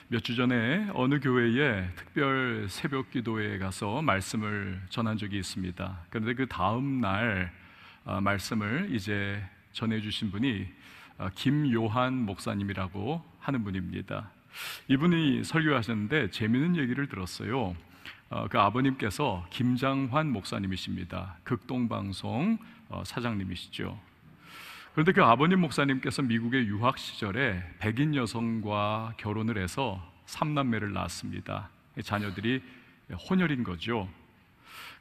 몇 주 전에 어느 교회에 특별 새벽 기도회에 가서 말씀을 전한 적이 있습니다. 그런데 그 다음 날 말씀을 이제 전해주신 분이 김요한 목사님이라고 하는 분입니다. 이분이 설교하셨는데 재미있는 얘기를 들었어요. 그 아버님께서 김장환 목사님이십니다. 극동방송 사장님이시죠. 그런데 그 아버님 목사님께서 미국의 유학 시절에 백인 여성과 결혼을 해서 3남매를 낳았습니다. 자녀들이 혼혈인 거죠.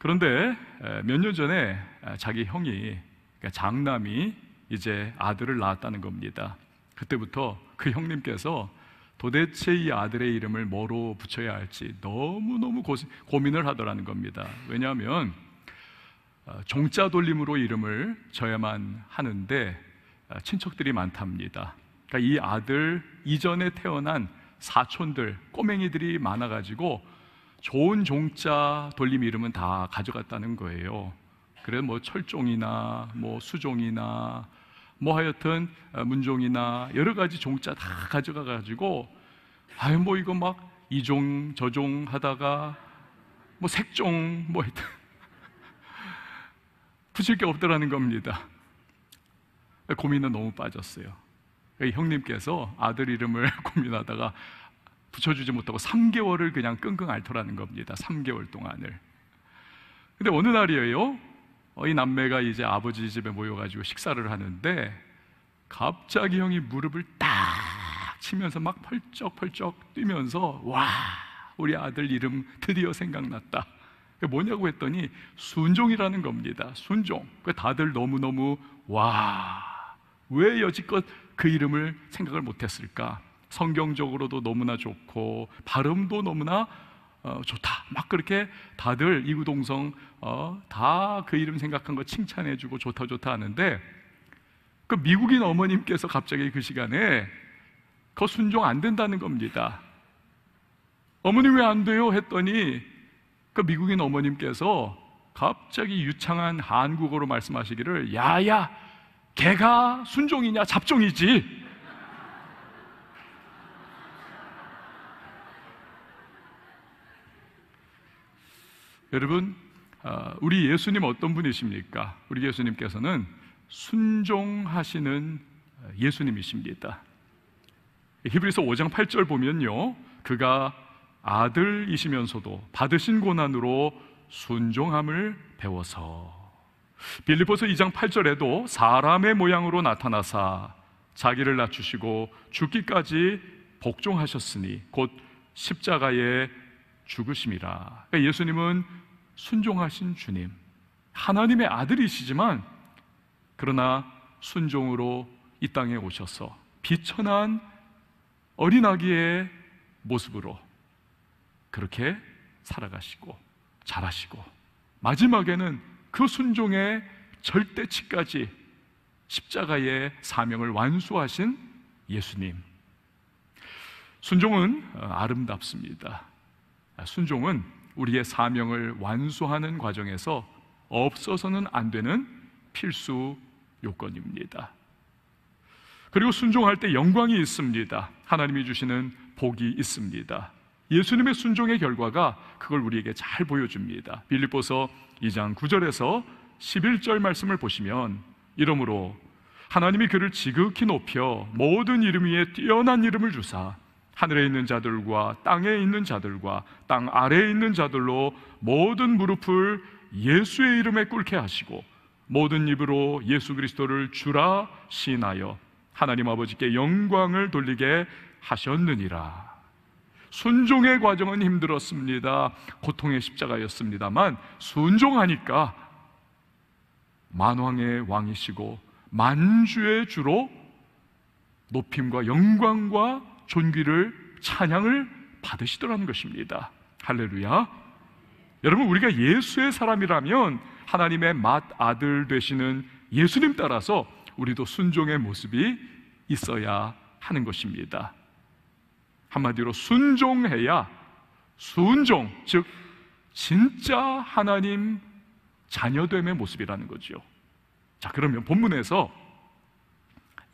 그런데 몇 년 전에 자기 형이, 그러니까 장남이 이제 아들을 낳았다는 겁니다. 그때부터 그 형님께서 도대체 이 아들의 이름을 뭐로 붙여야 할지 너무너무 고민을 하더라는 겁니다. 왜냐하면 종자 돌림으로 이름을 져야만 하는데 친척들이 많답니다. 그러니까 이 아들 이전에 태어난 사촌들, 꼬맹이들이 많아가지고 좋은 종자 돌림 이름은 다 가져갔다는 거예요. 그래서 뭐 철종이나 뭐 수종이나 뭐 하여튼 문종이나 여러 가지 종자 다 가져가가지고 아유 뭐 이거 막 이종 저종 하다가 뭐 색종 뭐 하여튼 붙일 게 없더라는 겁니다. 고민은 너무 빠졌어요. 형님께서 아들 이름을 고민하다가 붙여주지 못하고 3개월을 그냥 끙끙 앓더라는 겁니다. 3개월 동안을. 근데 어느 날이에요, 이 남매가 이제 아버지 집에 모여가지고 식사를 하는데 갑자기 형이 무릎을 딱 치면서 막 펄쩍펄쩍 뛰면서 와, 우리 아들 이름 드디어 생각났다. 뭐냐고 했더니 순종이라는 겁니다. 순종. 다들 너무너무 와, 왜 여지껏 그 이름을 생각을 못했을까? 성경적으로도 너무나 좋고 발음도 너무나 좋다. 막 그렇게 다들 이구동성 다 그 이름 생각한 거 칭찬해주고 좋다 좋다 하는데 그 미국인 어머님께서 갑자기 그 시간에 그거 순종 안 된다는 겁니다. 어머님 왜 안 돼요? 했더니 그 미국인 어머님께서 갑자기 유창한 한국어로 말씀하시기를 야야, 걔가 순종이냐 잡종이지. 여러분, 우리 예수님 어떤 분이십니까? 우리 예수님께서는 순종하시는 예수님이십니다. 히브리서 5장 8절 보면요, 그가 아들이시면서도 받으신 고난으로 순종함을 배워서, 빌립보서 2장 8절에도 사람의 모양으로 나타나사 자기를 낮추시고 죽기까지 복종하셨으니 곧 십자가에 죽으심이라. 그러니까 예수님은 순종하신 주님, 하나님의 아들이시지만 그러나 순종으로 이 땅에 오셔서 비천한 어린아기의 모습으로 그렇게 살아가시고 자라시고 마지막에는 그 순종의 절대치까지 십자가의 사명을 완수하신 예수님. 순종은 아름답습니다. 순종은 우리의 사명을 완수하는 과정에서 없어서는 안 되는 필수 요건입니다. 그리고 순종할 때 영광이 있습니다. 하나님이 주시는 복이 있습니다. 예수님의 순종의 결과가 그걸 우리에게 잘 보여줍니다. 빌립보서 2장 9절에서 11절 말씀을 보시면 이러므로 하나님이 그를 지극히 높여 모든 이름 위에 뛰어난 이름을 주사 하늘에 있는 자들과 땅에 있는 자들과 땅 아래에 있는 자들로 모든 무릎을 예수의 이름에 꿇게 하시고 모든 입으로 예수 그리스도를 주라 시인하여 하나님 아버지께 영광을 돌리게 하셨느니라. 순종의 과정은 힘들었습니다. 고통의 십자가였습니다만 순종하니까 만왕의 왕이시고 만주의 주로 높임과 영광과 존귀를 찬양을 받으시더라는 것입니다. 할렐루야. 여러분, 우리가 예수의 사람이라면 하나님의 맏아들 되시는 예수님 따라서 우리도 순종의 모습이 있어야 하는 것입니다. 한마디로 순종해야 순종, 즉 진짜 하나님 자녀됨의 모습이라는 거죠. 자, 그러면 본문에서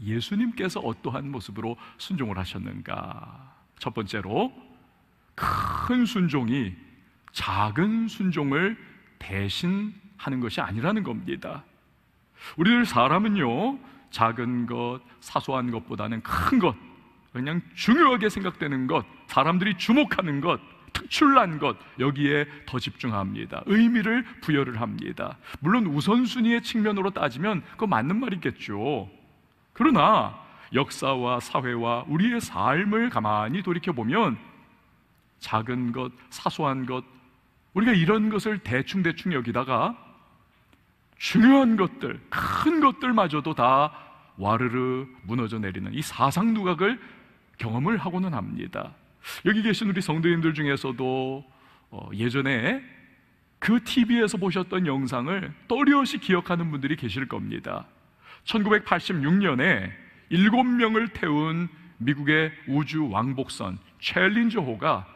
예수님께서 어떠한 모습으로 순종을 하셨는가? 첫 번째로, 큰 순종이 작은 순종을 대신하는 것이 아니라는 겁니다. 우리들 사람은요, 작은 것, 사소한 것보다는 큰 것, 그냥 중요하게 생각되는 것, 사람들이 주목하는 것, 특출난 것, 여기에 더 집중합니다. 의미를 부여를 합니다. 물론 우선순위의 측면으로 따지면 그거 맞는 말이겠죠. 그러나 역사와 사회와 우리의 삶을 가만히 돌이켜보면 작은 것, 사소한 것, 우리가 이런 것을 대충 여기다가 중요한 것들, 큰 것들마저도 다 와르르 무너져 내리는 이 사상 누각을 경험을 하고는 합니다. 여기 계신 우리 성도님들 중에서도 예전에 그 TV에서 보셨던 영상을 또렷이 기억하는 분들이 계실 겁니다. 1986년에 7명을 태운 미국의 우주 왕복선 챌린저호가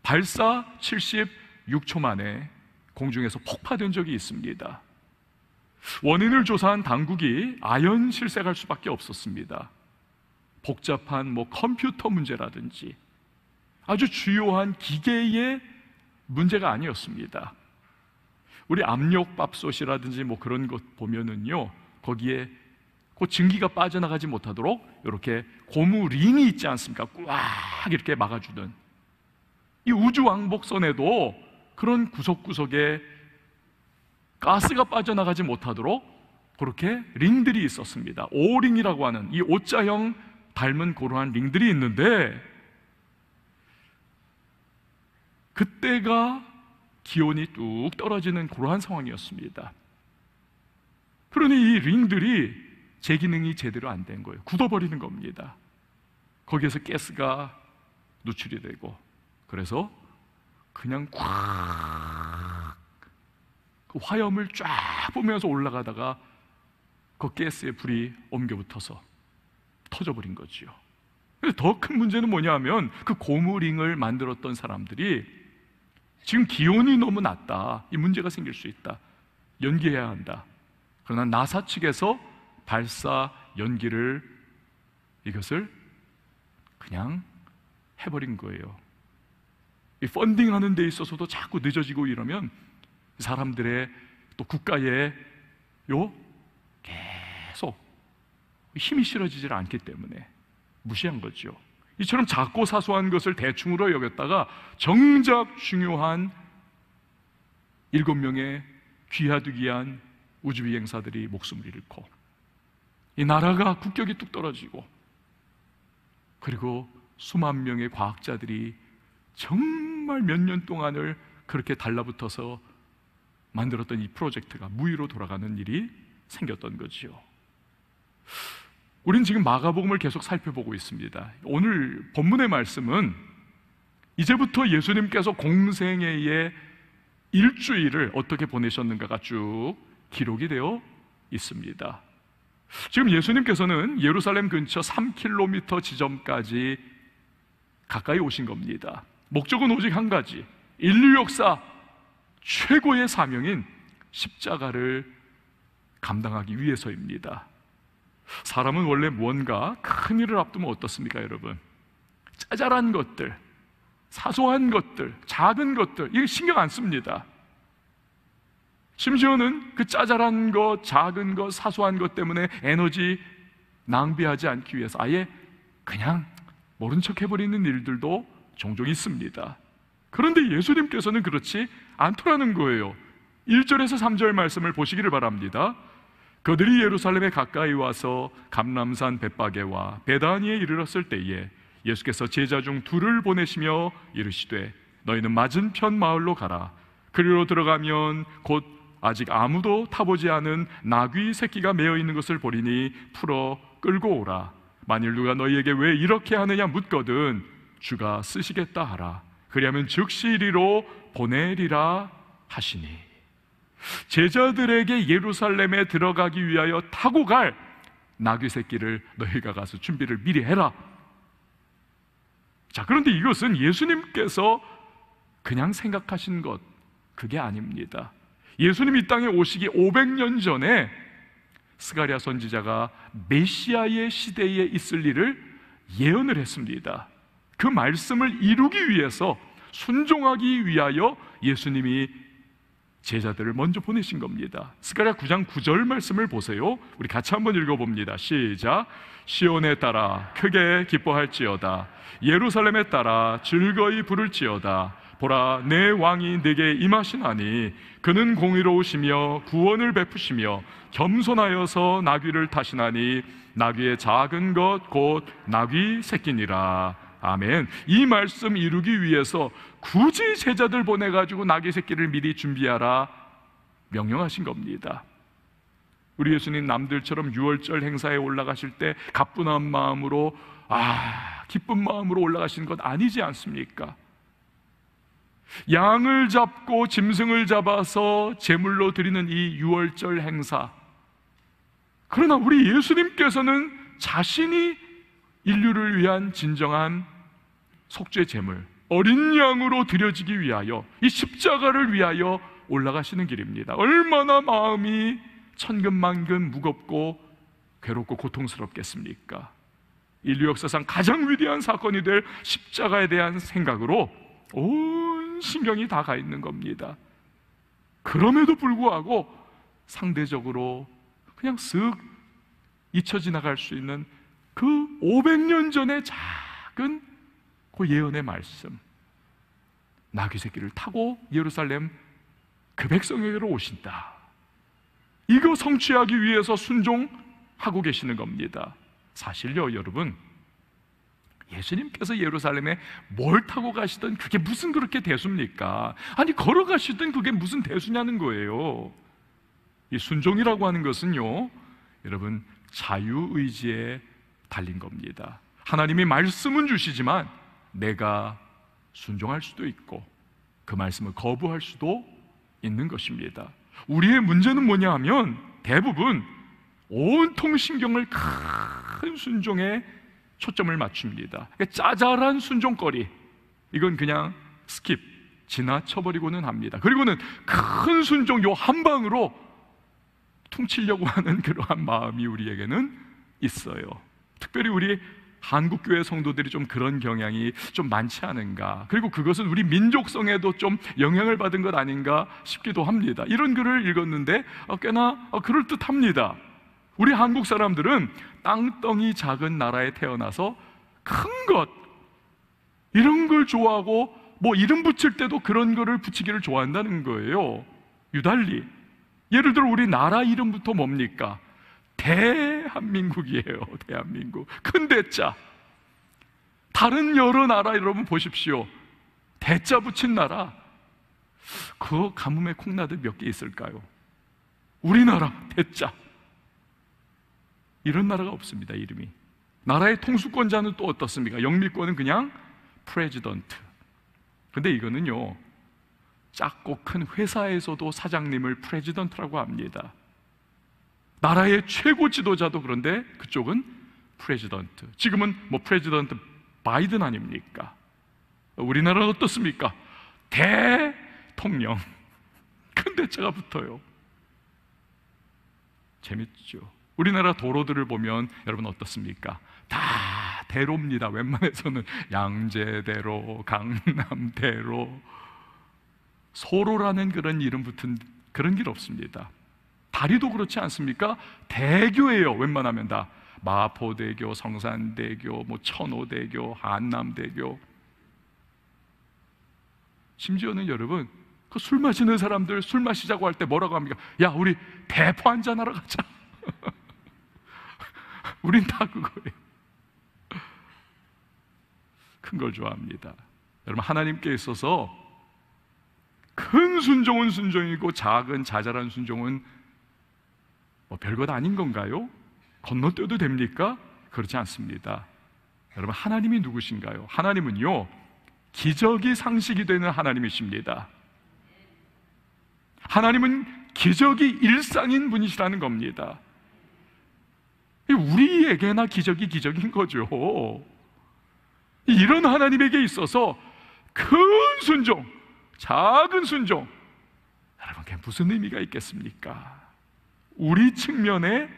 발사 76초 만에 공중에서 폭파된 적이 있습니다. 원인을 조사한 당국이 아연 실색할 수밖에 없었습니다. 복잡한 컴퓨터 문제라든지 아주 주요한 기계의 문제가 아니었습니다. 우리 압력밥솥이라든지 그런 것 보면은요, 거기에 그 증기가 빠져나가지 못하도록 이렇게 고무 링이 있지 않습니까? 꽉 이렇게 막아주는. 이 우주 왕복선에도 그런 구석구석에 가스가 빠져나가지 못하도록 그렇게 링들이 있었습니다. 오링이라고 하는 이 O자형 닮은 그러한 링들이 있는데, 그때가 기온이 뚝 떨어지는 그러한 상황이었습니다. 그러니 이 링들이 제 기능이 제대로 안 된 거예요. 굳어버리는 겁니다. 거기에서 가스가 누출이 되고, 그래서 그냥 꽉 그 화염을 쫙 뿜으면서 올라가다가 그 가스에 불이 옮겨 붙어서 터져버린 거지요. 더 큰 문제는 뭐냐면 그 고무링을 만들었던 사람들이 지금 기온이 너무 낮다, 이 문제가 생길 수 있다, 연기해야 한다. 그러나 나사 측에서 발사 연기를 이것을 그냥 해버린 거예요. 이 펀딩하는 데 있어서도 자꾸 늦어지고 이러면 사람들의 또 국가에 계속 힘이 실어지질 않기 때문에 무시한 거죠. 이처럼 작고 사소한 것을 대충으로 여겼다가 정작 중요한 7명의 귀하디귀한 우주비행사들이 목숨을 잃고, 이 나라가 국격이 뚝 떨어지고, 그리고 수만 명의 과학자들이 정말 몇 년 동안을 그렇게 달라붙어서 만들었던 이 프로젝트가 무의로 돌아가는 일이 생겼던 거지요. 우린 지금 마가복음을 계속 살펴보고 있습니다. 오늘 본문의 말씀은 이제부터 예수님께서 공생애의 일주일을 어떻게 보내셨는가가 쭉 기록이 되어 있습니다. 지금 예수님께서는 예루살렘 근처 3km 지점까지 가까이 오신 겁니다. 목적은 오직 한 가지, 인류 역사 최고의 사명인 십자가를 감당하기 위해서입니다. 사람은 원래 무언가 큰 일을 앞두면 어떻습니까, 여러분? 짜잘한 것들, 사소한 것들, 작은 것들, 이거 신경 안 씁니다. 심지어는 그 짜잘한 것, 작은 것, 사소한 것 때문에 에너지 낭비하지 않기 위해서 아예 그냥 모른 척 해버리는 일들도 종종 있습니다. 그런데 예수님께서는 그렇지 않더라는 거예요. 1절에서 3절 말씀을 보시기를 바랍니다. 그들이 예루살렘에 가까이 와서 감람산 벳바게와 베다니에 이르렀을 때에 예수께서 제자 중 둘을 보내시며 이르시되 너희는 맞은편 마을로 가라. 그리로 들어가면 곧 아직 아무도 타보지 않은 나귀 새끼가 매어 있는 것을 보리니 풀어 끌고 오라. 만일 누가 너희에게 왜 이렇게 하느냐 묻거든 주가 쓰시겠다 하라. 그리하면 즉시 이리로 보내리라 하시니, 제자들에게 예루살렘에 들어가기 위하여 타고 갈 나귀 새끼를 너희가 가서 준비를 미리 해라. 자, 그런데 이것은 예수님께서 그냥 생각하신 것, 그게 아닙니다. 예수님 이 땅에 오시기 500년 전에 스가랴 선지자가 메시아의 시대에 있을 일을 예언을 했습니다. 그 말씀을 이루기 위해서, 순종하기 위하여 예수님이 제자들을 먼저 보내신 겁니다. 스가랴 9장 9절 말씀을 보세요. 우리 같이 한번 읽어봅니다. 시작. 시온에 따라 크게 기뻐할지어다. 예루살렘에 따라 즐거이 부를지어다. 보라, 내 왕이 네게 임하시나니 그는 공의로우시며 구원을 베푸시며 겸손하여서 나귀를 타시나니 나귀의 작은 것 곧 나귀 새끼니라. 아멘. 이 말씀 이루기 위해서 굳이 제자들 보내가지고 나귀 새끼를 미리 준비하라 명령하신 겁니다. 우리 예수님 남들처럼 유월절 행사에 올라가실 때 가뿐한 마음으로, 기쁜 마음으로 올라가시는 것 아니지 않습니까? 양을 잡고 짐승을 잡아서 제물로 드리는 이 유월절 행사, 그러나 우리 예수님께서는 자신이 인류를 위한 진정한 속죄 제물, 어린 양으로 드려지기 위하여, 이 십자가를 위하여 올라가시는 길입니다. 얼마나 마음이 천근만근 무겁고 괴롭고 고통스럽겠습니까? 인류 역사상 가장 위대한 사건이 될 십자가에 대한 생각으로 온 신경이 다 가 있는 겁니다. 그럼에도 불구하고 상대적으로 그냥 쓱 잊혀 지나갈 수 있는 그 500년 전의 작은 그 예언의 말씀, 나귀 새끼를 타고 예루살렘 그 백성에게로 오신다, 이거 성취하기 위해서 순종하고 계시는 겁니다. 사실요 여러분, 예수님께서 예루살렘에 뭘 타고 가시든 그게 무슨 그렇게 대수입니까? 아니 걸어가시든 그게 무슨 대수냐는 거예요. 이 순종이라고 하는 것은요 여러분, 자유의지에 달린 겁니다. 하나님이 말씀은 주시지만 내가 순종할 수도 있고 그 말씀을 거부할 수도 있는 것입니다. 우리의 문제는 뭐냐 하면 대부분 온통 신경을 큰 순종에 초점을 맞춥니다. 짜잘한 순종거리, 이건 그냥 스킵, 지나쳐버리고는 합니다. 그리고는 큰 순종 요 한 방으로 퉁치려고 하는 그러한 마음이 우리에게는 있어요. 특별히 우리 한국교회 성도들이 좀 그런 경향이 좀 많지 않은가, 그리고 그것은 우리 민족성에도 좀 영향을 받은 것 아닌가 싶기도 합니다. 이런 글을 읽었는데 꽤나 그럴듯합니다. 우리 한국 사람들은 땅덩이 작은 나라에 태어나서 큰 것, 이런 걸 좋아하고 뭐 이름 붙일 때도 그런 거를 붙이기를 좋아한다는 거예요. 유달리 예를 들어 우리 나라 이름부터 뭡니까? 대한민국이에요. 대한민국, 큰 대자. 다른 여러 나라 여러분 보십시오, 대자 붙인 나라, 그 가뭄에 콩나듯 몇 개 있을까요? 우리나라 대자, 이런 나라가 없습니다. 이름이. 나라의 통수권자는 또 어떻습니까? 영미권은 그냥 프레지던트. 근데 이거는요 작고 큰 회사에서도 사장님을 프레지던트라고 합니다. 나라의 최고 지도자도 그런데 그쪽은 프레지던트. 지금은 뭐 프레지던트 바이든 아닙니까? 우리나라는 어떻습니까? 대통령, 큰 대자가 붙어요. 재밌죠? 우리나라 도로들을 보면 여러분 어떻습니까? 다 대로입니다. 웬만해서는 양재대로, 강남대로, 소로라는 그런 이름 붙은 그런 길 없습니다. 다리도 그렇지 않습니까? 대교예요. 웬만하면 다 마포대교, 성산대교, 뭐 천호대교, 한남대교. 심지어는 여러분 그 술 마시는 사람들 술 마시자고 할 때 뭐라고 합니까? 야 우리 대포 한잔하러 가자. 우린 다 그거예요. 큰 걸 좋아합니다. 여러분, 하나님께 있어서 큰 순종은 순종이고 작은 자잘한 순종은 뭐 별것 아닌 건가요? 건너뛰어도 됩니까? 그렇지 않습니다. 여러분, 하나님이 누구신가요? 하나님은요 기적이 상식이 되는 하나님이십니다. 하나님은 기적이 일상인 분이시라는 겁니다. 우리에게나 기적이 기적인 거죠. 이런 하나님에게 있어서 큰 순종, 작은 순종, 여러분 그게 무슨 의미가 있겠습니까? 우리 측면의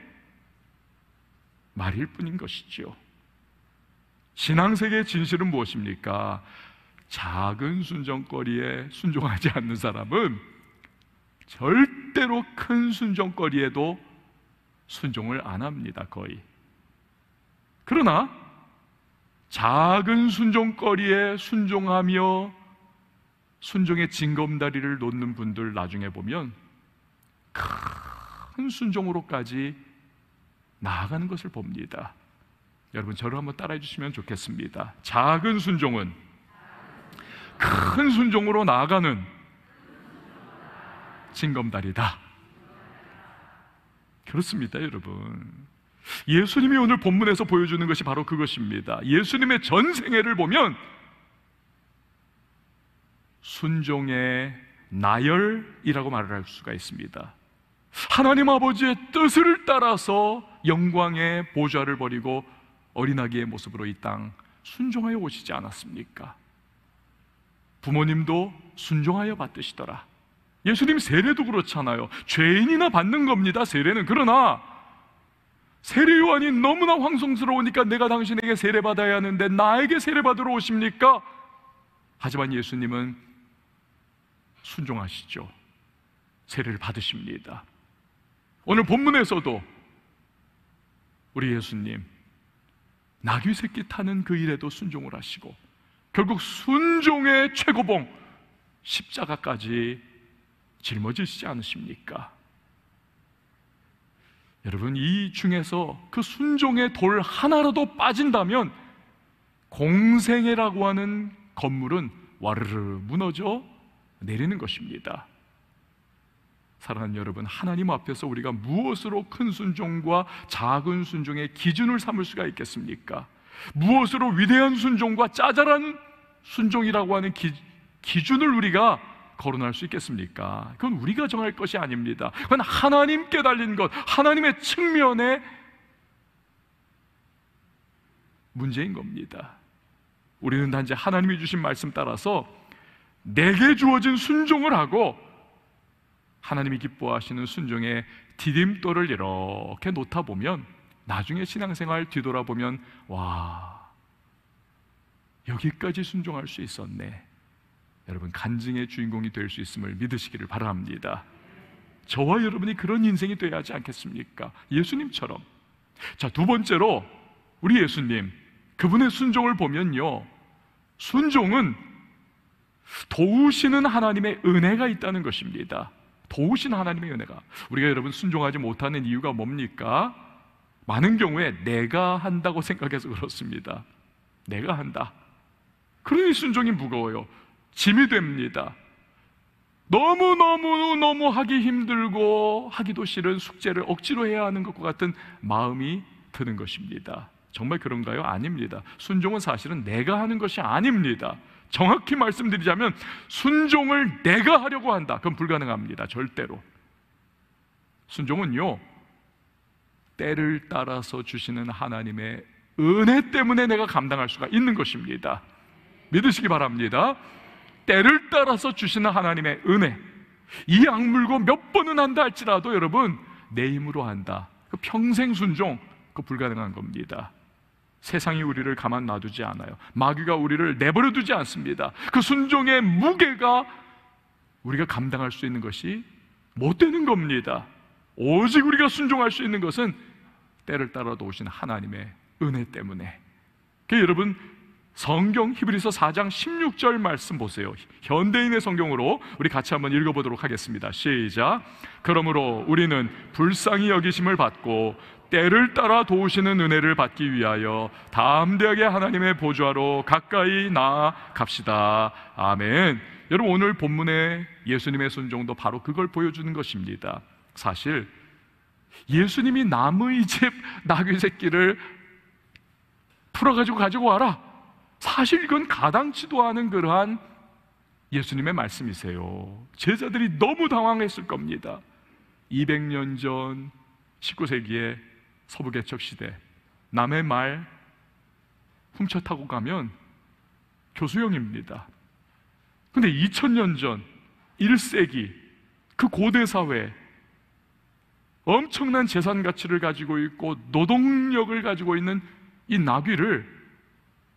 말일 뿐인 것이죠. 신앙세계의 진실은 무엇입니까? 작은 순종거리에 순종하지 않는 사람은 절대로 큰 순종거리에도 순종을 안 합니다, 거의. 그러나 작은 순종거리에 순종하며 순종의 징검다리를 놓는 분들 나중에 보면 큰 순종으로까지 나아가는 것을 봅니다. 여러분, 저를 한번 따라해 주시면 좋겠습니다. 작은 순종은 큰 순종으로 나아가는 징검다리다. 그렇습니다, 여러분. 예수님이 오늘 본문에서 보여주는 것이 바로 그것입니다. 예수님의 전생애를 보면 순종의 나열이라고 말을 할 수가 있습니다. 하나님 아버지의 뜻을 따라서 영광의 보좌를 버리고 어린아기의 모습으로 이 땅 순종하여 오시지 않았습니까? 부모님도 순종하여 받으시더라. 예수님 세례도 그렇잖아요. 죄인이나 받는 겁니다, 세례는. 그러나 세례 요한이 너무나 황송스러우니까 내가 당신에게 세례 받아야 하는데 나에게 세례 받으러 오십니까? 하지만 예수님은 순종하시죠. 세례를 받으십니다. 오늘 본문에서도 우리 예수님 나귀 새끼 타는 그 일에도 순종을 하시고 결국 순종의 최고봉 십자가까지 짊어지시지 않으십니까? 여러분, 이 중에서 그 순종의 돌 하나라도 빠진다면 공생애라고 하는 건물은 와르르 무너져 내리는 것입니다. 사랑하는 여러분, 하나님 앞에서 우리가 무엇으로 큰 순종과 작은 순종의 기준을 삼을 수가 있겠습니까? 무엇으로 위대한 순종과 짜잘한 순종이라고 하는 기준을 우리가 거론할 수 있겠습니까? 그건 우리가 정할 것이 아닙니다. 그건 하나님께 달린 것, 하나님의 측면의 문제인 겁니다. 우리는 단지 하나님이 주신 말씀 따라서 내게 주어진 순종을 하고 하나님이 기뻐하시는 순종의 디딤돌을 이렇게 놓다 보면 나중에 신앙생활 뒤돌아보면 와, 여기까지 순종할 수 있었네. 여러분, 간증의 주인공이 될 수 있음을 믿으시기를 바랍니다. 저와 여러분이 그런 인생이 되어야 하지 않겠습니까? 예수님처럼. 자, 두 번째로 우리 예수님, 그분의 순종을 보면요, 순종은 도우시는 하나님의 은혜가 있다는 것입니다. 도우신 하나님의 은혜가. 우리가 여러분 순종하지 못하는 이유가 뭡니까? 많은 경우에 내가 한다고 생각해서 그렇습니다. 내가 한다. 그러니 순종이 무거워요. 짐이 됩니다. 너무 하기 힘들고 하기도 싫은 숙제를 억지로 해야 하는 것과 같은 마음이 드는 것입니다. 정말 그런가요? 아닙니다. 순종은 사실은 내가 하는 것이 아닙니다. 정확히 말씀드리자면 순종을 내가 하려고 한다, 그건 불가능합니다. 절대로. 순종은요, 때를 따라서 주시는 하나님의 은혜 때문에 내가 감당할 수가 있는 것입니다. 믿으시기 바랍니다. 때를 따라서 주시는 하나님의 은혜, 이 악물고 몇 번은 한다 할지라도 여러분 내 힘으로 한다, 그 평생 순종, 그 불가능한 겁니다. 세상이 우리를 가만 놔두지 않아요. 마귀가 우리를 내버려 두지 않습니다. 그 순종의 무게가 우리가 감당할 수 있는 것이 못 되는 겁니다. 오직 우리가 순종할 수 있는 것은 때를 따라 도우신 하나님의 은혜 때문에. 그러니까 여러분, 성경 히브리서 4장 16절 말씀 보세요. 현대인의 성경으로 우리 같이 한번 읽어보도록 하겠습니다. 시작. 그러므로 우리는 불쌍히 여기심을 받고 때를 따라 도우시는 은혜를 받기 위하여 담대하게 하나님의 보좌로 가까이 나아갑시다. 아멘. 여러분, 오늘 본문의 예수님의 순종도 바로 그걸 보여주는 것입니다. 사실 예수님이 남의 집 나귀 새끼를 풀어가지고 가지고 와라, 사실 이건 가당치도 않은 그러한 예수님의 말씀이세요. 제자들이 너무 당황했을 겁니다. 200년 전 19세기에 서부개척 시대, 남의 말 훔쳐 타고 가면 교수형입니다. 근데 2000년 전 1세기 그 고대 사회, 엄청난 재산 가치를 가지고 있고 노동력을 가지고 있는 이 나귀를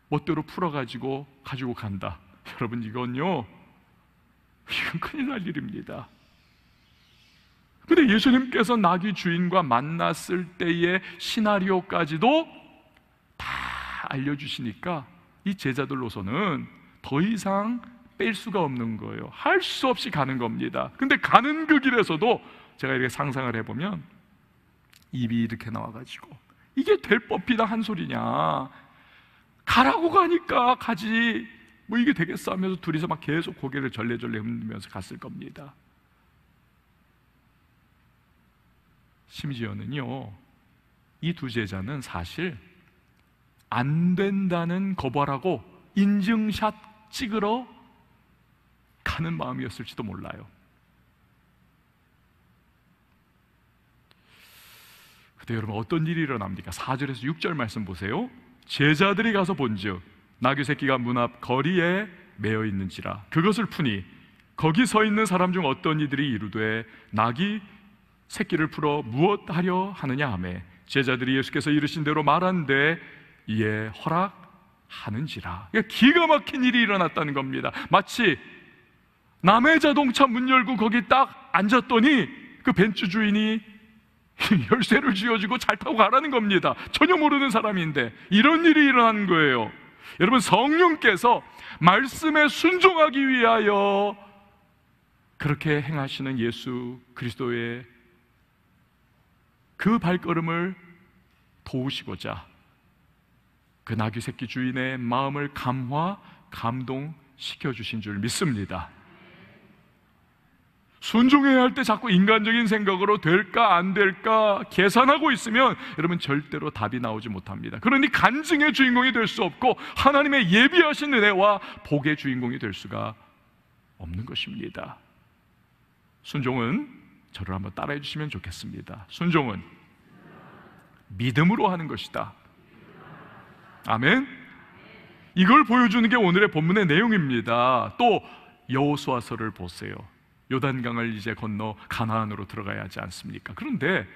멋대로 풀어가지고 가지고 간다. 여러분, 이건 큰일 날 일입니다. 근데 예수님께서 나귀 주인과 만났을 때의 시나리오까지도 다 알려주시니까 이 제자들로서는 더 이상 뺄 수가 없는 거예요. 할 수 없이 가는 겁니다. 근데 가는 그 길에서도 제가 이렇게 상상을 해보면 입이 이렇게 나와가지고 이게 될 법이다 한 소리냐, 가라고 가니까 가지 뭐 이게 되겠어 하면서 둘이서 막 계속 고개를 절레절레 흔들면서 갔을 겁니다. 심지어는요, 이 두 제자는 사실 안 된다는 거부하라고 인증샷 찍으러 가는 마음이었을지도 몰라요. 근데 여러분, 어떤 일이 일어납니까? 4절에서 6절 말씀 보세요. 제자들이 가서 본즉 나귀 새끼가 문 앞 거리에 매어 있는지라. 그것을 푸니 거기 서 있는 사람 중 어떤 이들이 이르되 나귀 새끼를 풀어 무엇하려 하느냐 하매 제자들이 예수께서 이르신 대로 말한데 이에 허락하는지라. 그러니까 기가 막힌 일이 일어났다는 겁니다. 마치 남의 자동차 문 열고 거기 딱 앉았더니 그 벤츠 주인이 열쇠를 쥐어주고 잘 타고 가라는 겁니다. 전혀 모르는 사람인데 이런 일이 일어나는 거예요. 여러분, 성령께서 말씀에 순종하기 위하여 그렇게 행하시는 예수 그리스도의 그 발걸음을 도우시고자 그 나귀 새끼 주인의 마음을 감동시켜 주신 줄 믿습니다. 순종해야 할 때 자꾸 인간적인 생각으로 될까 안 될까 계산하고 있으면 여러분 절대로 답이 나오지 못합니다. 그러니 간증의 주인공이 될 수 없고 하나님의 예비하신 은혜와 복의 주인공이 될 수가 없는 것입니다. 순종은, 저를 한번 따라해 주시면 좋겠습니다. 순종은 믿음으로 하는 것이다. 아멘. 이걸 보여주는 게 오늘의 본문의 내용입니다. 또 여호수아서를 보세요. 요단강을 이제 건너 가나안으로 들어가야 하지 않습니까? 그런데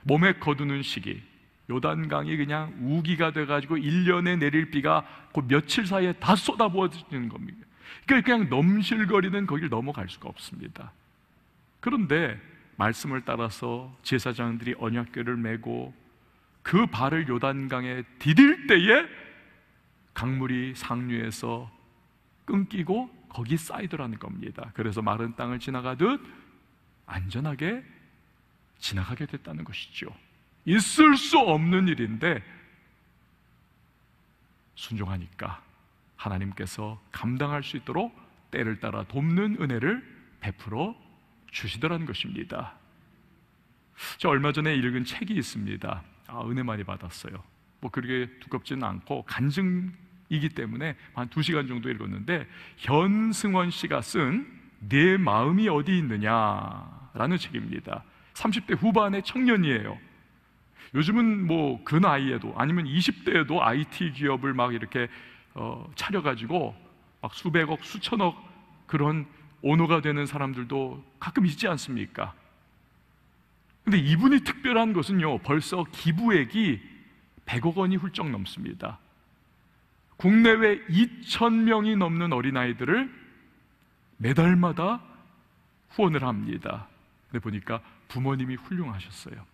몸에 거두는 시기, 요단강이 그냥 우기가 돼가지고 1년에 내릴 비가 그 며칠 사이에 다 쏟아부어지는 겁니다. 그러니까 그냥 넘실거리는 거길 넘어갈 수가 없습니다. 그런데 말씀을 따라서 제사장들이 언약궤를 메고 그 발을 요단강에 디딜 때에 강물이 상류에서 끊기고 거기 쌓이더라는 겁니다. 그래서 마른 땅을 지나가듯 안전하게 지나가게 됐다는 것이죠. 있을 수 없는 일인데 순종하니까 하나님께서 감당할 수 있도록 때를 따라 돕는 은혜를 베풀어 주시더라는 것입니다. 저 얼마 전에 읽은 책이 있습니다. 은혜 많이 받았어요. 뭐 그렇게 두껍지는 않고 간증이기 때문에 한 2시간 정도 읽었는데, 현승원 씨가 쓴 내 마음이 어디 있느냐라는 책입니다. 30대 후반의 청년이에요. 요즘은 뭐 그 나이에도 아니면 20대에도 IT 기업을 막 이렇게 차려가지고 막 수백억 수천억 그런 오너가 되는 사람들도 가끔 있지 않습니까? 근데 이분이 특별한 것은요, 벌써 기부액이 100억 원이 훌쩍 넘습니다. 국내외 2,000명이 넘는 어린아이들을 매달마다 후원을 합니다. 근데 보니까 부모님이 훌륭하셨어요.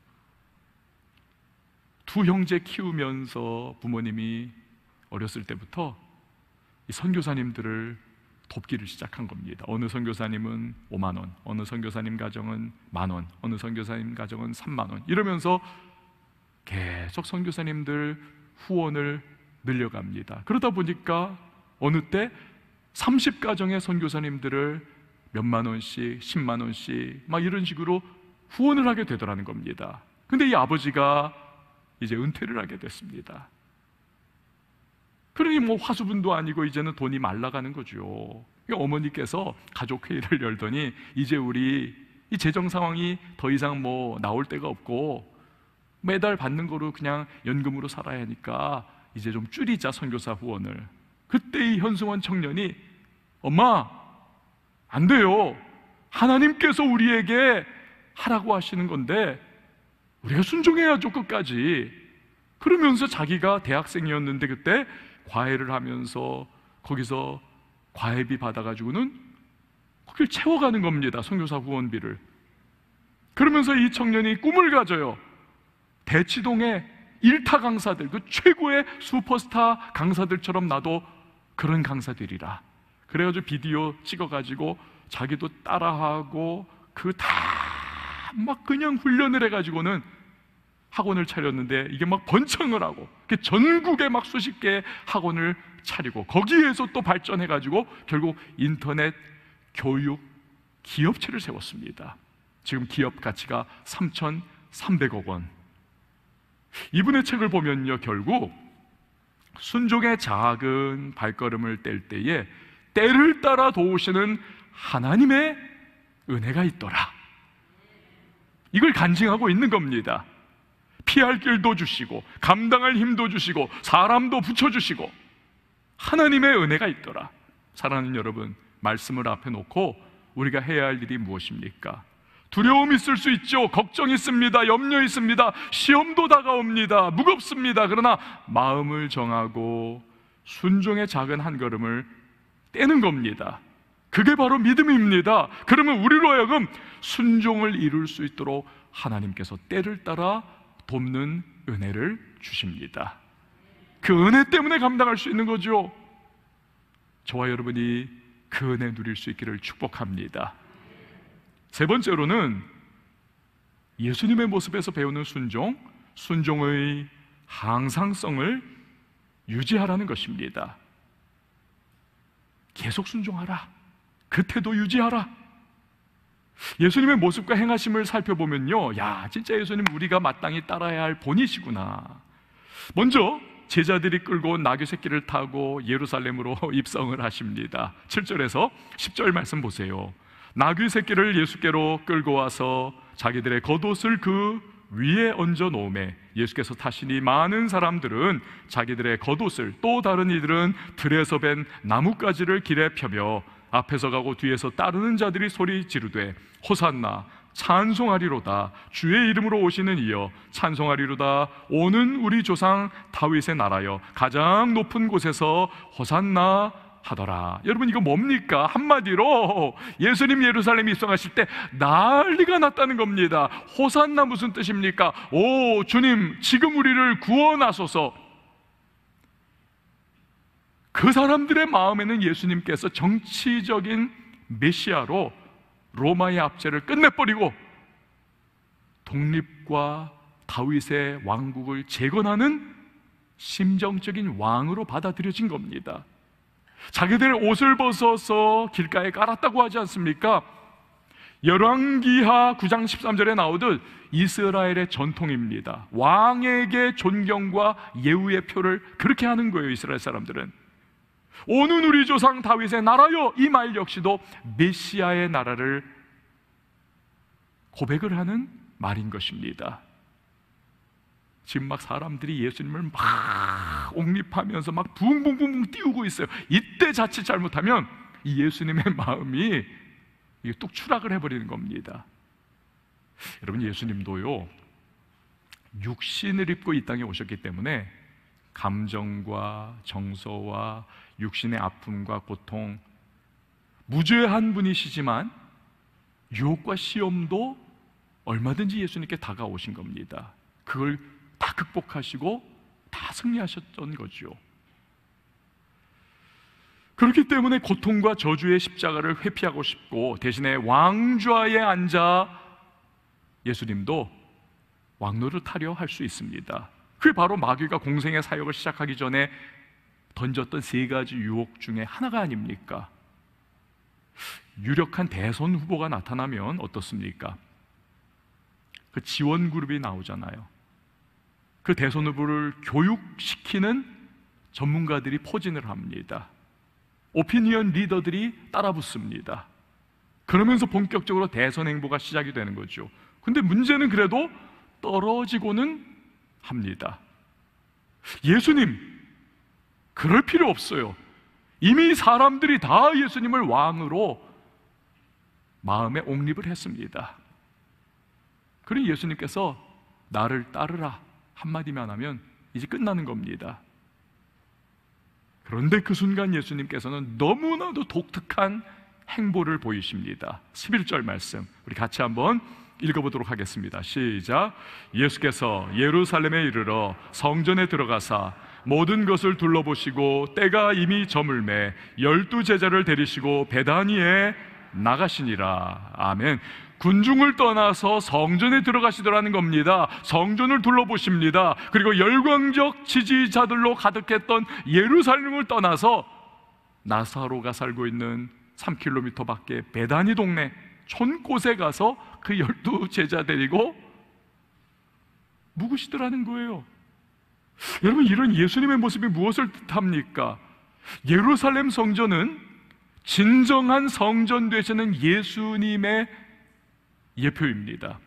두 형제 키우면서 부모님이 어렸을 때부터 이 선교사님들을 돕기를 시작한 겁니다. 어느 선교사님은 5만 원, 어느 선교사님 가정은 10,000원, 어느 선교사님 가정은 30,000원, 이러면서 계속 선교사님들 후원을 늘려갑니다. 그러다 보니까 어느 때 30가정의 선교사님들을 몇만 원씩, 10만 원씩 막 이런 식으로 후원을 하게 되더라는 겁니다. 근데 이 아버지가 이제 은퇴를 하게 됐습니다. 그러니 뭐 화수분도 아니고 이제는 돈이 말라가는 거죠. 어머니께서 가족회의를 열더니 이제 우리 이 재정 상황이 더 이상 뭐 나올 데가 없고 매달 받는 거로 그냥 연금으로 살아야 하니까 이제 좀 줄이자 선교사 후원을. 그때 이 현승원 청년이 엄마 안 돼요. 하나님께서 우리에게 하라고 하시는 건데 우리가 순종해야죠 끝까지. 그러면서 자기가 대학생이었는데 그때 과외를 하면서 거기서 과외비 받아가지고는 거길 채워가는 겁니다. 선교사 후원비를. 그러면서 이 청년이 꿈을 가져요. 대치동의 일타 강사들, 그 최고의 슈퍼스타 강사들처럼 나도 그런 강사들이라. 그래가지고 비디오 찍어가지고 자기도 따라하고 그 다 막 그냥 훈련을 해가지고는 학원을 차렸는데 이게 막 번창을 하고 전국에 막 수십 개의 학원을 차리고 거기에서 또 발전해가지고 결국 인터넷 교육 기업체를 세웠습니다. 지금 기업 가치가 3,300억 원. 이분의 책을 보면요, 결국 순종의 작은 발걸음을 뗄 때에 때를 따라 도우시는 하나님의 은혜가 있더라. 이걸 간증하고 있는 겁니다. 피할 길도 주시고 감당할 힘도 주시고 사람도 붙여주시고 하나님의 은혜가 있더라. 사랑하는 여러분, 말씀을 앞에 놓고 우리가 해야 할 일이 무엇입니까? 두려움이 있을 수 있죠. 걱정이 있습니다. 염려 있습니다. 시험도 다가옵니다. 무겁습니다. 그러나 마음을 정하고 순종의 작은 한 걸음을 떼는 겁니다. 그게 바로 믿음입니다. 그러면 우리로 하여금 순종을 이룰 수 있도록 하나님께서 때를 따라 돕는 은혜를 주십니다. 그 은혜 때문에 감당할 수 있는 거죠. 저와 여러분이 그 은혜 누릴 수 있기를 축복합니다. 세 번째로는 예수님의 모습에서 배우는 순종, 순종의 항상성을 유지하라는 것입니다. 계속 순종하라. 그 태도 유지하라. 예수님의 모습과 행하심을 살펴보면요, 야, 진짜 예수님 우리가 마땅히 따라야 할 본이시구나. 먼저 제자들이 끌고 온 나귀 새끼를 타고 예루살렘으로 입성을 하십니다. 7절에서 10절 말씀 보세요. 나귀 새끼를 예수께로 끌고 와서 자기들의 겉옷을 그 위에 얹어 놓음에 예수께서 타시니 많은 사람들은 자기들의 겉옷을, 또 다른 이들은 들에서 벤 나뭇가지를 길에 펴며 앞에서 가고 뒤에서 따르는 자들이 소리 지르되 호산나 찬송하리로다. 주의 이름으로 오시는 이여 찬송하리로다. 오는 우리 조상 다윗의 나라여 가장 높은 곳에서 호산나 하더라. 여러분, 이거 뭡니까? 한마디로 예수님 예루살렘에 입성하실 때 난리가 났다는 겁니다. 호산나 무슨 뜻입니까? 오, 주님 지금 우리를 구원하소서. 그 사람들의 마음에는 예수님께서 정치적인 메시아로 로마의 압제를 끝내버리고 독립과 다윗의 왕국을 재건하는 심정적인 왕으로 받아들여진 겁니다. 자기들 옷을 벗어서 길가에 깔았다고 하지 않습니까? 열왕기하 9장 13절에 나오듯 이스라엘의 전통입니다. 왕에게 존경과 예우의 표를 그렇게 하는 거예요. 이스라엘 사람들은 오는 우리 조상 다윗의 나라요, 이 말 역시도 메시아의 나라를 고백을 하는 말인 것입니다. 지금 막 사람들이 예수님을 막 옹립하면서 막 붕붕붕붕 띄우고 있어요. 이때 자칫 잘못하면 이 예수님의 마음이 이게 뚝 추락을 해버리는 겁니다. 여러분, 예수님도요 육신을 입고 이 땅에 오셨기 때문에 감정과 정서와 육신의 아픔과 고통, 무죄한 분이시지만 유혹과 시험도 얼마든지 예수님께 다가오신 겁니다. 그걸 다 극복하시고 다 승리하셨던 거죠. 그렇기 때문에 고통과 저주의 십자가를 회피하고 싶고 대신에 왕좌에 앉아 예수님도 왕노릇하려 할 수 있습니다. 그게 바로 마귀가 공생의 사역을 시작하기 전에 던졌던 세 가지 유혹 중에 하나가 아닙니까? 유력한 대선 후보가 나타나면 어떻습니까? 그 지원 그룹이 나오잖아요. 그 대선 후보를 교육시키는 전문가들이 포진을 합니다. 오피니언 리더들이 따라붙습니다. 그러면서 본격적으로 대선 행보가 시작이 되는 거죠. 근데 문제는 그래도 떨어지고는 합니다. 예수님, 그럴 필요 없어요. 이미 사람들이 다 예수님을 왕으로 마음에 옹립을 했습니다. 그러니 예수님께서 나를 따르라 한마디만 하면 이제 끝나는 겁니다. 그런데 그 순간 예수님께서는 너무나도 독특한 행보를 보이십니다. 11절 말씀 우리 같이 한번 읽어보도록 하겠습니다. 시작. 예수께서 예루살렘에 이르러 성전에 들어가사 모든 것을 둘러보시고 때가 이미 저물매 12 제자를 데리시고 베다니에 나가시니라. 아멘. 군중을 떠나서 성전에 들어가시더라는 겁니다. 성전을 둘러보십니다. 그리고 열광적 지지자들로 가득했던 예루살렘을 떠나서 나사로가 살고 있는 3km 밖에 베다니 동네 촌곳에 가서 그 12 제자 데리고 묵으시더라는 거예요. 여러분, 이런 예수님의 모습이 무엇을 뜻합니까? 예루살렘 성전은 진정한 성전 되시는 예수님의 예표입니다.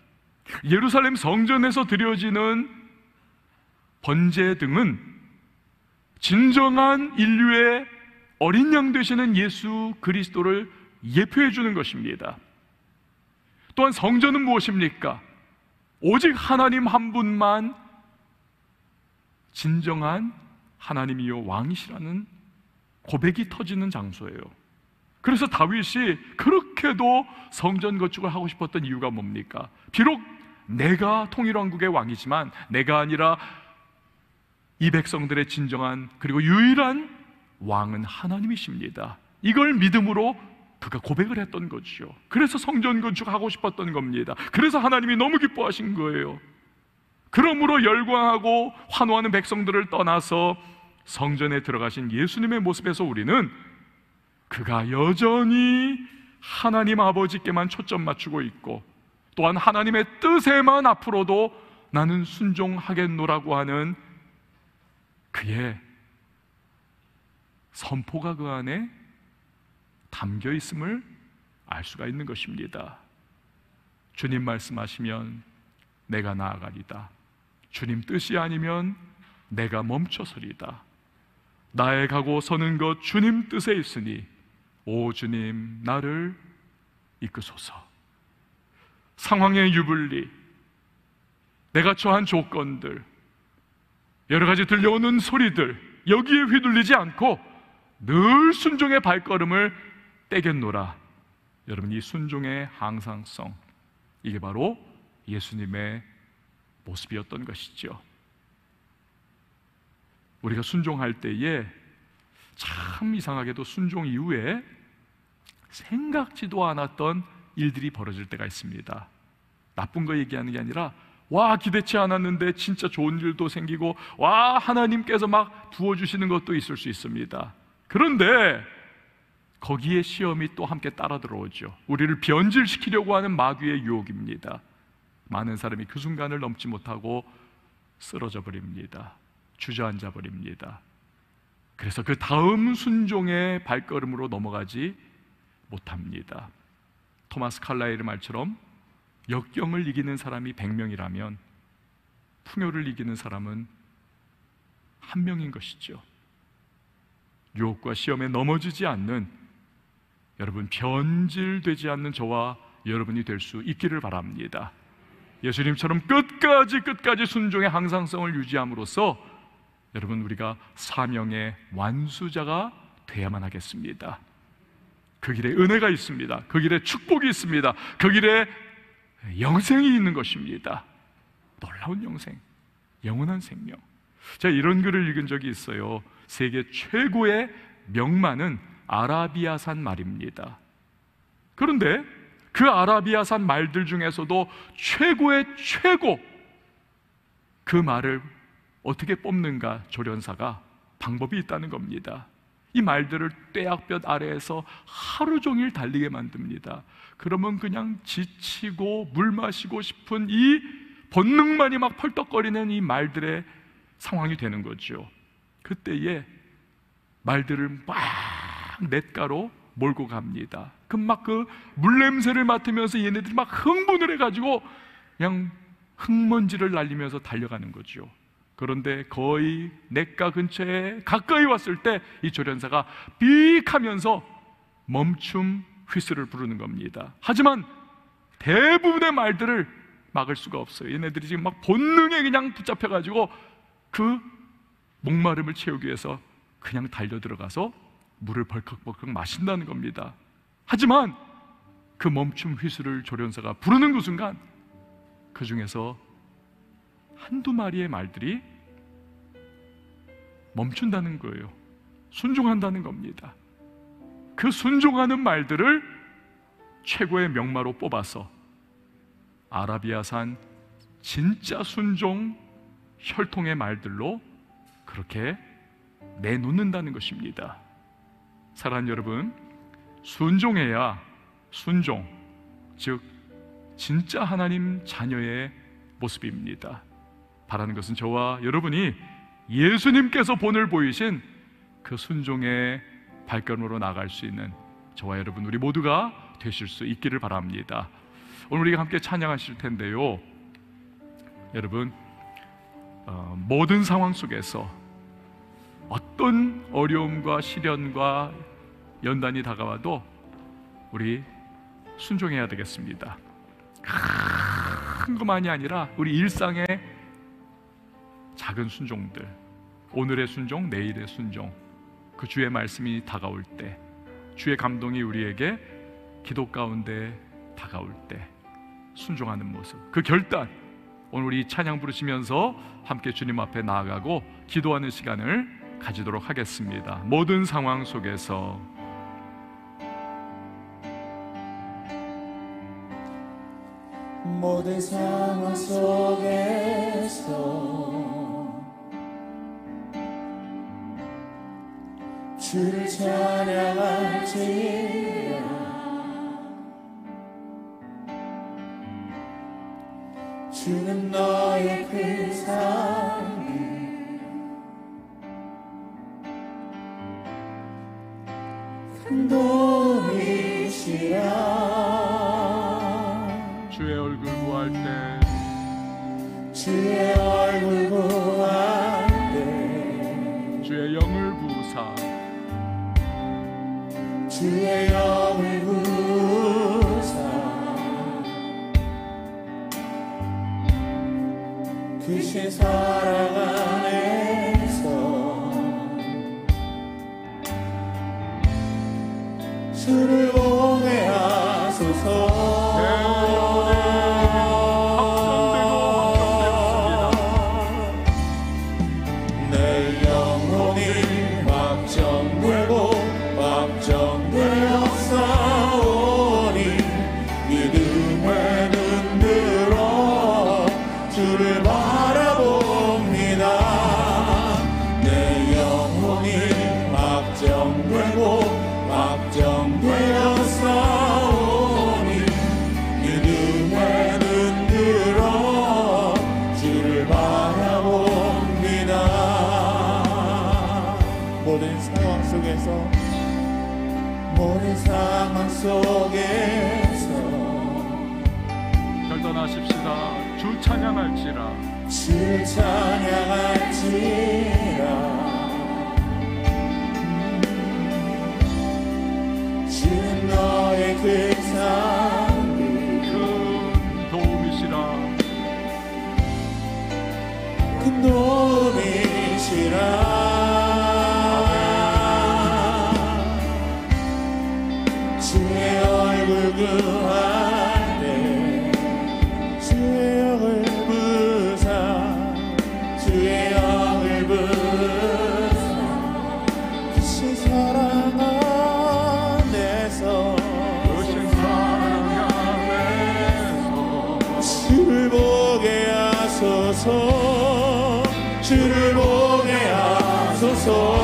예루살렘 성전에서 드려지는 번제 등은 진정한 인류의 어린 양 되시는 예수 그리스도를 예표해 주는 것입니다. 또한 성전은 무엇입니까? 오직 하나님 한 분만 진정한 하나님이요 왕이시라는 고백이 터지는 장소예요. 그래서 다윗이 그렇게도 성전 건축을 하고 싶었던 이유가 뭡니까? 비록 내가 통일왕국의 왕이지만 내가 아니라 이 백성들의 진정한 그리고 유일한 왕은 하나님이십니다. 이걸 믿음으로 그가 고백을 했던 거죠. 그래서 성전 건축하고 싶었던 겁니다. 그래서 하나님이 너무 기뻐하신 거예요. 그러므로 열광하고 환호하는 백성들을 떠나서 성전에 들어가신 예수님의 모습에서 우리는 그가 여전히 하나님 아버지께만 초점 맞추고 있고 또한 하나님의 뜻에만 앞으로도 나는 순종하겠노라고 하는 그의 선포가 그 안에 담겨 있음을 알 수가 있는 것입니다. 주님 말씀하시면 내가 나아가리다. 주님 뜻이 아니면 내가 멈춰서리다. 나의 가고 서는 것 주님 뜻에 있으니 오 주님 나를 이끄소서. 상황의 유불리, 내가 처한 조건들, 여러 가지 들려오는 소리들 여기에 휘둘리지 않고 늘 순종의 발걸음을 떼겠노라. 여러분, 이 순종의 항상성, 이게 바로 예수님의 모습이었던 것이죠. 우리가 순종할 때에 참 이상하게도 순종 이후에 생각지도 않았던 일들이 벌어질 때가 있습니다. 나쁜 거 얘기하는 게 아니라 와 기대치 않았는데 진짜 좋은 일도 생기고 와 하나님께서 막 부어주시는 것도 있을 수 있습니다. 그런데 거기에 시험이 또 함께 따라 들어오죠. 우리를 변질시키려고 하는 마귀의 유혹입니다. 많은 사람이 그 순간을 넘지 못하고 쓰러져 버립니다. 주저앉아 버립니다. 그래서 그 다음 순종의 발걸음으로 넘어가지 못합니다. 토마스 칼라일의 말처럼 역경을 이기는 사람이 100명이라면 풍요를 이기는 사람은 1명인 것이죠. 유혹과 시험에 넘어지지 않는 여러분, 변질되지 않는 저와 여러분이 될 수 있기를 바랍니다. 예수님처럼 끝까지 순종의 항상성을 유지함으로써 여러분, 우리가 사명의 완수자가 돼야만 하겠습니다. 그 길에 은혜가 있습니다. 그 길에 축복이 있습니다. 그 길에 영생이 있는 것입니다. 놀라운 영생, 영원한 생명. 제가 이런 글을 읽은 적이 있어요. 세계 최고의 명마는 아라비아산 말입니다. 그런데 그 아라비아산 말들 중에서도 최고의 최고, 그 말을 어떻게 뽑는가 조련사가 방법이 있다는 겁니다. 이 말들을 떼약볕 아래에서 하루 종일 달리게 만듭니다. 그러면 그냥 지치고 물 마시고 싶은 이 본능만이 막 펄떡거리는 이 말들의 상황이 되는 거죠. 그때에 말들을 막 냇가로 몰고 갑니다. 그 물냄새를 맡으면서 얘네들이 막 흥분을 해가지고 그냥 흙먼지를 날리면서 달려가는 거죠. 그런데 거의 냇가 근처에 가까이 왔을 때 이 조련사가 삑 하면서 멈춤 휘슬을 부르는 겁니다. 하지만 대부분의 말들을 막을 수가 없어요. 얘네들이 지금 막 본능에 그냥 붙잡혀가지고 그 목마름을 채우기 위해서 그냥 달려 들어가서 물을 벌컥벌컥 마신다는 겁니다. 하지만 그 멈춤 휘슬을 조련사가 부르는 그 순간 그 중에서 한두 마리의 말들이 멈춘다는 거예요. 순종한다는 겁니다. 그 순종하는 말들을 최고의 명마로 뽑아서 아라비아산 진짜 순종 혈통의 말들로 그렇게 내놓는다는 것입니다. 사랑하는 여러분, 순종해야 순종, 즉 진짜 하나님 자녀의 모습입니다. 바라는 것은 저와 여러분이 예수님께서 본을 보이신 그 순종의 발걸음으로 나갈 수 있는 저와 여러분 우리 모두가 되실 수 있기를 바랍니다. 오늘 우리가 함께 찬양하실 텐데요, 여러분, 모든 상황 속에서 어떤 어려움과 시련과 연단이 다가와도 우리 순종해야 되겠습니다. 큰 것만이 아니라 우리 일상의 작은 순종들, 오늘의 순종, 내일의 순종, 그 주의 말씀이 다가올 때, 주의 감동이 우리에게 기도 가운데 다가올 때 순종하는 모습, 그 결단, 오늘 우리 찬양 부르시면서 함께 주님 앞에 나아가고 기도하는 시간을 가지도록 하겠습니다. 모든 상황 속에서 모든 상황 속에서 주를 찬양할지라. 주는 너의 그 삶을 큰 도움이시라. 주의 얼굴 구할 때, 주의 얼굴 구할 때, 주의 영을 부으사, 주의 영을 부으사, 크신 사랑 안에서 주를 공회하소서. 모든 상황 속에서 결단하십시다. 주 찬양할지라, 주 찬양할지라. 주는 너의 그 삶이 큰 도움이시라, 큰 도움이시라. 주의 얼굴 구할 때 주의 영을 부으사, 주의 영을 부으사, 크신 사랑 안에서, 크신 사랑 안에서 주를 보게 하소서. 주를 보게 하소서.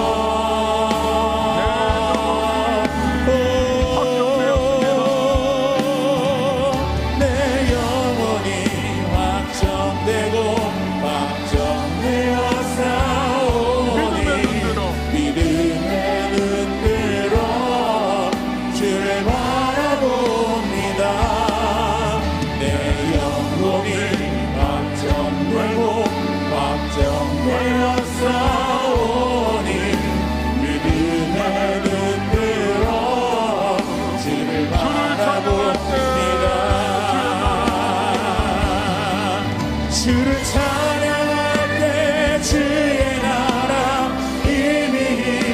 주를 찬양할 때 주의 나라 이미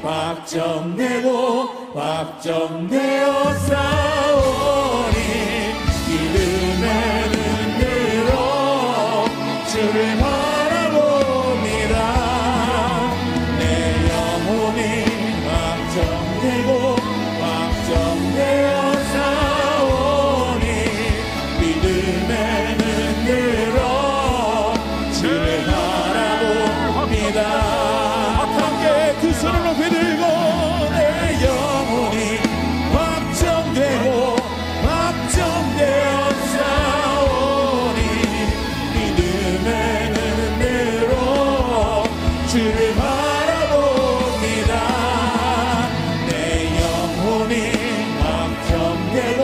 확정되고 확정되어 싸우니 믿음의 눈으로 주를 바라봅니다. 내 영혼이 확정되고 확정되어 싸우니 믿음의 눈으로 주를 바라봅니다. 함께 두 손을 높이 들고 내 영혼이 확정되고 확정되어 싸우니 믿음의 눈으로 주를 바라봅니다. 내 영혼이 확정되고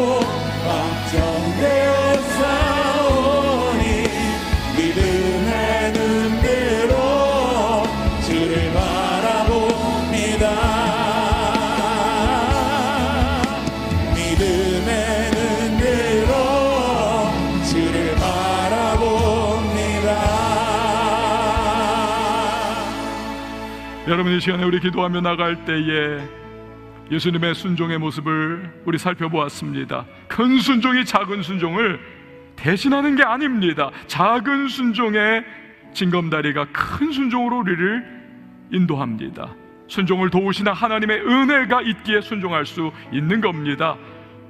확정되어 싸우니 믿음의 눈으로 주를 바라봅니다. 믿음의 눈으로 주를 바라봅니다. 여러분, 이 시간에 우리 기도하며 나갈 때에 예수님의 순종의 모습을 우리 살펴보았습니다. 큰 순종이 작은 순종을 대신하는 게 아닙니다. 작은 순종의 징검다리가 큰 순종으로 우리를 인도합니다. 순종을 도우시는 하나님의 은혜가 있기에 순종할 수 있는 겁니다.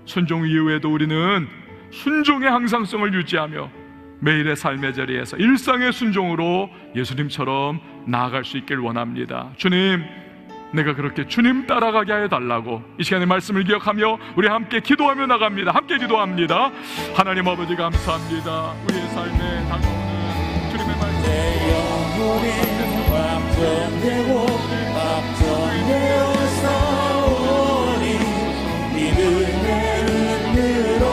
순종 이후에도 우리는 순종의 항상성을 유지하며 매일의 삶의 자리에서 일상의 순종으로 예수님처럼 나아갈 수 있길 원합니다. 주님, 내가 그렇게 주님 따라가게 하여 달라고 이 시간에 말씀을 기억하며 우리 함께 기도하며 나갑니다. 함께 기도합니다. 하나님 아버지, 감사합니다. 우리의 삶에 다가오는 주님의 말씀, 내 영혼이 확정되고 확정되어 싸우니 믿음의 눈으로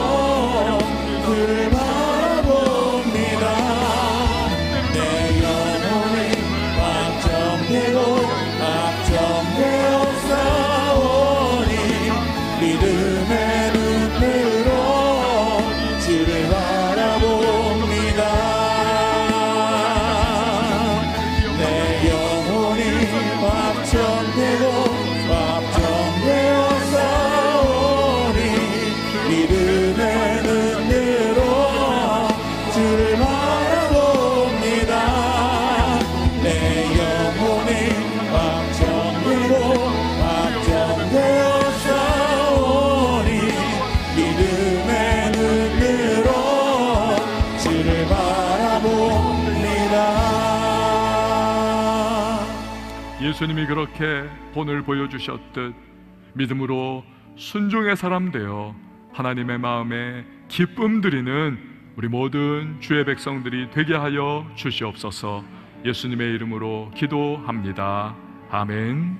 그를 바라봅니다. 내 영혼이 확정되고 확정되어 싸우니 믿음의 눈으로 주를 바라봅니다. 내 영혼이 확정되고 확정되어 싸우니 믿음의 눈으로 주를 바라봅니다. 내 영혼이 확정되고 확정되어 싸우니 믿음의 눈으로 주를 바라봅니다. 예수님이 그렇게 본을 보여주셨듯 믿음으로 순종의 사람 되어 하나님의 마음에 기쁨 드리는 우리 모든 주의 백성들이 되게 하여 주시옵소서. 예수님의 이름으로 기도합니다. 아멘.